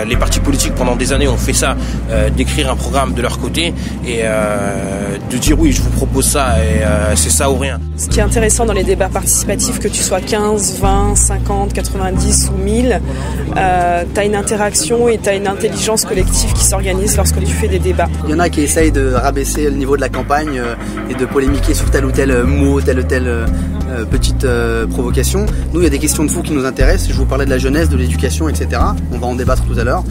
Les partis politiques pendant des années ont fait ça, d'écrire un programme de leur côté et de dire oui, je vous propose ça et c'est ça ou rien. Ce qui est intéressant dans les débats participatifs, que tu sois 15, 20, 50, 90 ou 1000, t'as une interaction et t'as une intelligence collective qui s'organise lorsque tu fais des débats. Il y en a qui essayent de rabaisser le niveau de la campagne et de polémiquer sur tel ou tel mot, telle ou telle petite provocation. Nous, il y a des questions de fond qui nous intéressent. Je vous parlais de la jeunesse, de l'éducation, etc. On va en débattre tout à l'heure.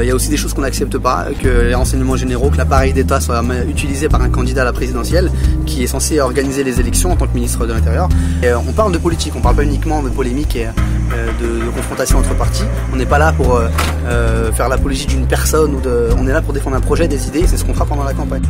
Il y a aussi des choses qu'on n'accepte pas, que les renseignements généraux, que l'appareil d'État soit utilisé par un candidat à la présidentielle qui est censé organiser les élections en tant que ministre de l'Intérieur. Et on parle de politique, on ne parle pas uniquement de polémique et de confrontation entre partis. On n'est pas là pour faire l'apologie d'une personne, on est là pour défendre un projet, des idées, c'est ce qu'on fera pendant la campagne.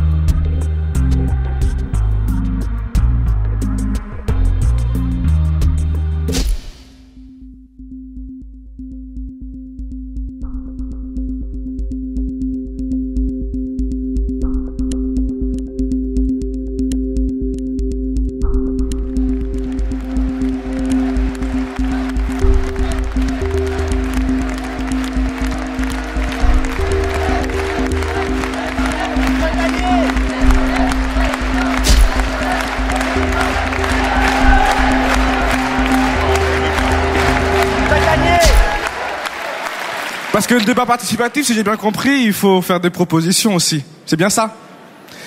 Parce que le débat participatif, si j'ai bien compris, il faut faire des propositions aussi. C'est bien ça?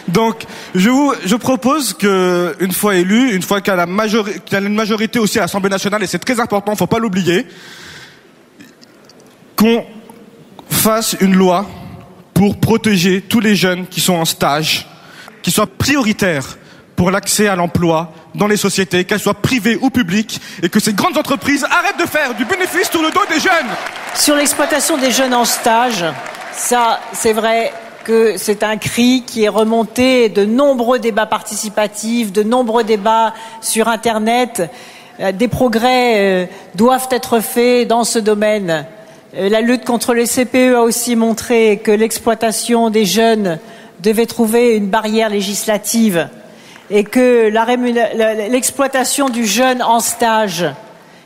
Donc, je propose que, une fois élu, une fois qu'il y a une majorité aussi à l'Assemblée nationale, et c'est très important, faut pas l'oublier, qu'on fasse une loi pour protéger tous les jeunes qui sont en stage, qui soient prioritaires pour l'accès à l'emploi dans les sociétés, qu'elles soient privées ou publiques, et que ces grandes entreprises arrêtent de faire du bénéfice sur le dos des jeunes. Sur l'exploitation des jeunes en stage, ça, c'est vrai que c'est un cri qui est remonté de nombreux débats participatifs, de nombreux débats sur Internet. Des progrès doivent être faits dans ce domaine. La lutte contre les CPE a aussi montré que l'exploitation des jeunes devait trouver une barrière législative et que l'exploitation du jeune en stage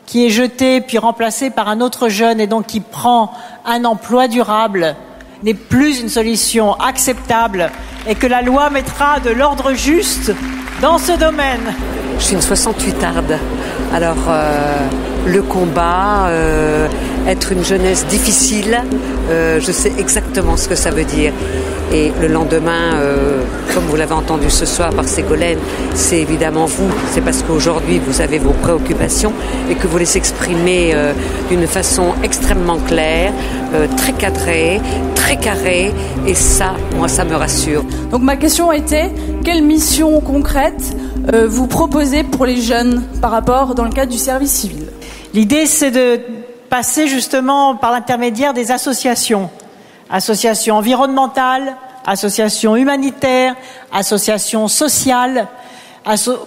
qui est jeté puis remplacé par un autre jeune et donc qui prend un emploi durable n'est plus une solution acceptable et que la loi mettra de l'ordre juste dans ce domaine. Je suis une 68arde. Alors, le combat, être une jeunesse difficile, je sais exactement ce que ça veut dire. Et le lendemain, comme vous l'avez entendu ce soir par Ségolène, c'est évidemment vous. C'est parce qu'aujourd'hui, vous avez vos préoccupations et que vous les exprimez d'une façon extrêmement claire, très cadrée, très carrée. Et ça, moi, ça me rassure. Donc ma question était, quelle mission concrète vous proposez pour les jeunes par rapport dans le cadre du service civil? L'idée, c'est de passer justement par l'intermédiaire des associations. Associations environnementales, associations humanitaires, associations sociales,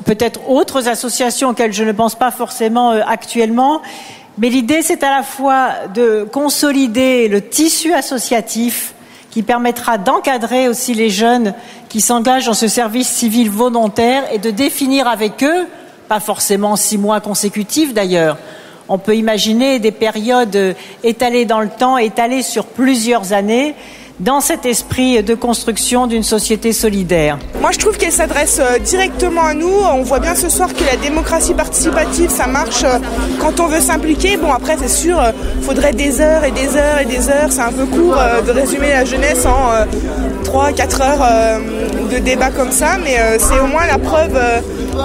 peut-être autres associations auxquelles je ne pense pas forcément actuellement. Mais l'idée, c'est à la fois de consolider le tissu associatif qui permettra d'encadrer aussi les jeunes qui s'engagent dans ce service civil volontaire et de définir avec eux, pas forcément 6 mois consécutifs d'ailleurs, on peut imaginer des périodes étalées dans le temps, étalées sur plusieurs années, dans cet esprit de construction d'une société solidaire. Moi, je trouve qu'elle s'adresse directement à nous. On voit bien ce soir que la démocratie participative, ça marche quand on veut s'impliquer. Bon, après, c'est sûr, faudrait des heures et des heures et des heures. C'est un peu court de résumer la jeunesse en 3-4 heures de débat comme ça, mais c'est au moins la preuve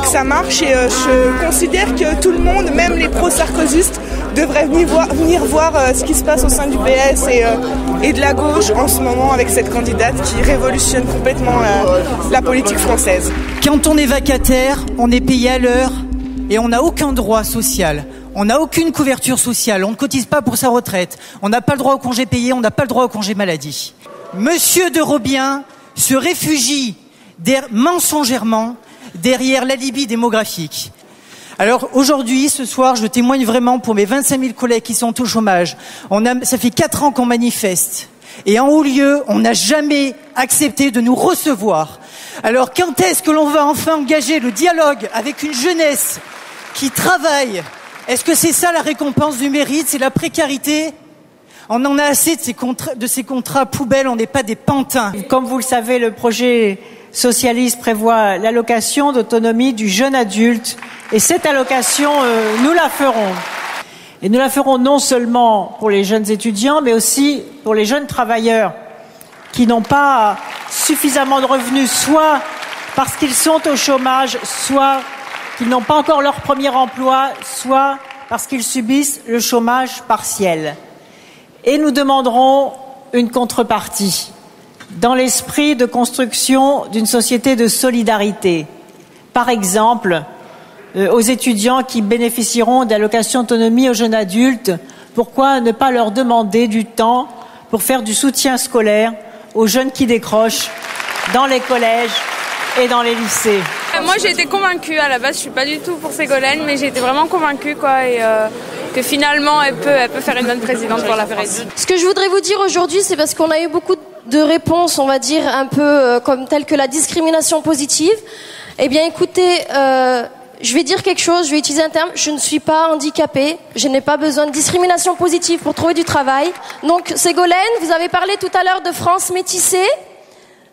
que ça marche. Et je considère que tout le monde, même les pro-sarkozystes, devraient venir voir ce qui se passe au sein du PS et de la gauche en ce moment avec cette candidate qui révolutionne complètement la politique française. Quand on est vacataire, on est payé à l'heure et on n'a aucun droit social. On n'a aucune couverture sociale, on ne cotise pas pour sa retraite, on n'a pas le droit au congé payé, on n'a pas le droit au congé maladie. Monsieur de Robien se réfugie mensongèrement derrière l'alibi démographique. Alors aujourd'hui, ce soir, je témoigne vraiment pour mes 25 000 collègues qui sont au chômage. Ça fait 4 ans qu'on manifeste. Et en haut lieu, on n'a jamais accepté de nous recevoir. Alors quand est-ce que l'on va enfin engager le dialogue avec une jeunesse qui travaille? Est-ce que c'est ça la récompense du mérite? C'est la précarité? On en a assez de ces contrats poubelles, on n'est pas des pantins. Comme vous le savez, le projet socialiste prévoit l'allocation d'autonomie du jeune adulte. Et cette allocation, nous la ferons. Et nous la ferons non seulement pour les jeunes étudiants, mais aussi pour les jeunes travailleurs qui n'ont pas suffisamment de revenus, soit parce qu'ils sont au chômage, soit qu'ils n'ont pas encore leur premier emploi, soit parce qu'ils subissent le chômage partiel. Et nous demanderons une contrepartie dans l'esprit de construction d'une société de solidarité. Par exemple, aux étudiants qui bénéficieront d'allocation d'autonomie aux jeunes adultes, pourquoi ne pas leur demander du temps pour faire du soutien scolaire aux jeunes qui décrochent dans les collèges et dans les lycées? Moi j'ai été convaincue, à la base je suis pas du tout pour Ségolène, mais j'ai été vraiment convaincue et que finalement elle peut faire une bonne présidente pour la France. Ce que je voudrais vous dire aujourd'hui, c'est parce qu'on a eu beaucoup de réponses, on va dire un peu comme telles que la discrimination positive. Eh bien écoutez, je vais dire quelque chose, je vais utiliser un terme, je ne suis pas handicapée, je n'ai pas besoin de discrimination positive pour trouver du travail. Donc Ségolène, vous avez parlé tout à l'heure de France métissée.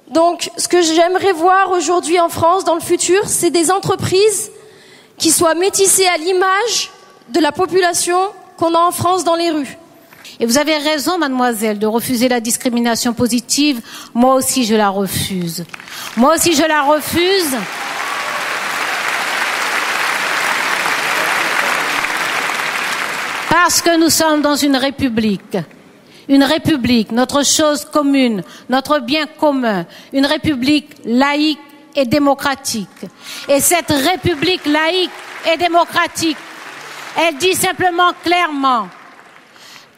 Donc, ce que j'aimerais voir aujourd'hui en France, dans le futur, c'est des entreprises qui soient métissées à l'image de la population qu'on a en France dans les rues. Et vous avez raison, mademoiselle, de refuser la discrimination positive. Moi aussi, je la refuse. Moi aussi, je la refuse. Parce que nous sommes dans une république. Une république, notre chose commune, notre bien commun, une république laïque et démocratique. Et cette république laïque et démocratique, elle dit simplement clairement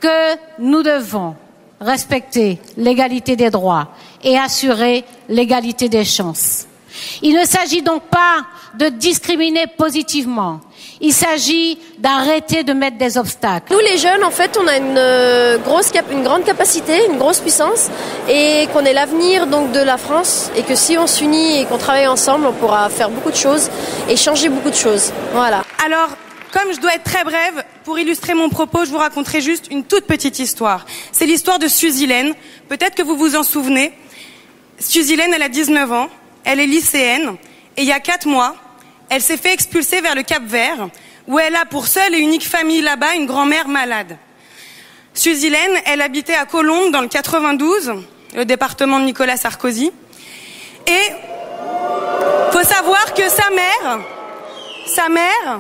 que nous devons respecter l'égalité des droits et assurer l'égalité des chances. Il ne s'agit donc pas de discriminer positivement. Il s'agit d'arrêter de mettre des obstacles. Nous les jeunes, en fait, on a une grande capacité, une grosse puissance, et qu'on est l'avenir donc de la France, et que si on s'unit et qu'on travaille ensemble, on pourra faire beaucoup de choses et changer beaucoup de choses. Voilà. Alors, comme je dois être très brève, pour illustrer mon propos, je vous raconterai juste une toute petite histoire. C'est l'histoire de Suzy-Laine. Peut-être que vous vous en souvenez. Suzy-Laine, elle a 19 ans, elle est lycéenne, et il y a 4 mois, elle s'est fait expulser vers le Cap-Vert, où elle a pour seule et unique famille là-bas une grand-mère malade. Suzy-Laine, elle habitait à Colombes, dans le 92, le département de Nicolas Sarkozy. Et faut savoir que sa mère,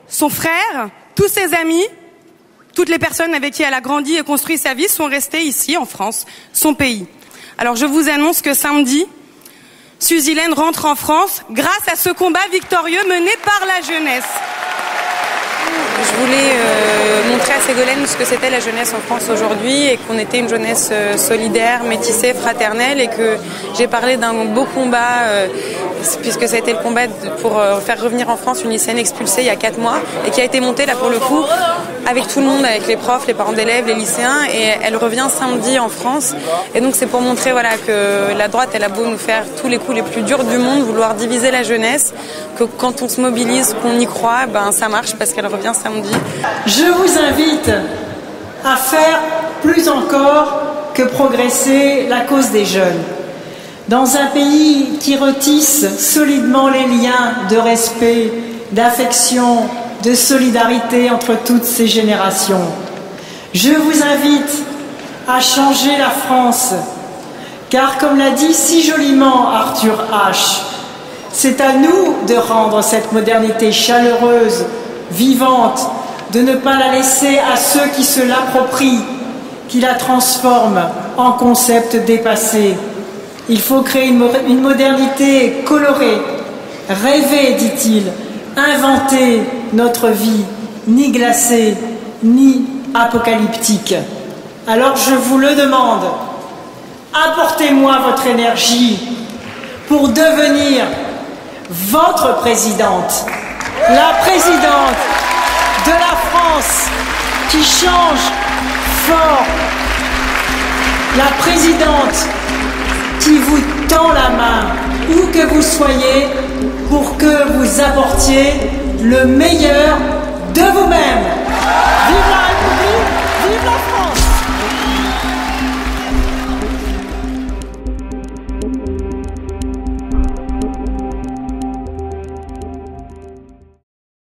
son frère, tous ses amis, toutes les personnes avec qui elle a grandi et construit sa vie sont restés ici, en France, son pays. Alors je vous annonce que samedi, Suzy-Laine rentre en France grâce à ce combat victorieux mené par la jeunesse. Je voulais montrer à Ségolène ce que c'était la jeunesse en France aujourd'hui et qu'on était une jeunesse solidaire, métissée, fraternelle et que j'ai parlé d'un beau combat puisque ça a été le combat pour faire revenir en France une lycéenne expulsée il y a 4 mois et qui a été montée là pour le coup avec tout le monde, avec les profs, les parents d'élèves, les lycéens et elle revient samedi en France et donc c'est pour montrer que la droite elle a beau nous faire tous les coups les plus durs du monde, vouloir diviser la jeunesse, que quand on se mobilise, qu'on y croit, ça marche parce qu'elle revient samedi. Je vous invite à faire plus encore que progresser la cause des jeunes. Dans un pays qui retisse solidement les liens de respect, d'affection, de solidarité entre toutes ces générations, je vous invite à changer la France, car comme l'a dit si joliment Arthur H., c'est à nous de rendre cette modernité chaleureuse, vivante, de ne pas la laisser à ceux qui se l'approprient, qui la transforment en concept dépassé. Il faut créer une modernité colorée, rêver, dit-il, inventer notre vie, ni glacée, ni apocalyptique. Alors je vous le demande, apportez-moi votre énergie pour devenir votre présidente, la présidente de la France qui change fort, la présidente qui vous tend la main, où que vous soyez, pour que vous apportiez le meilleur de vous-même.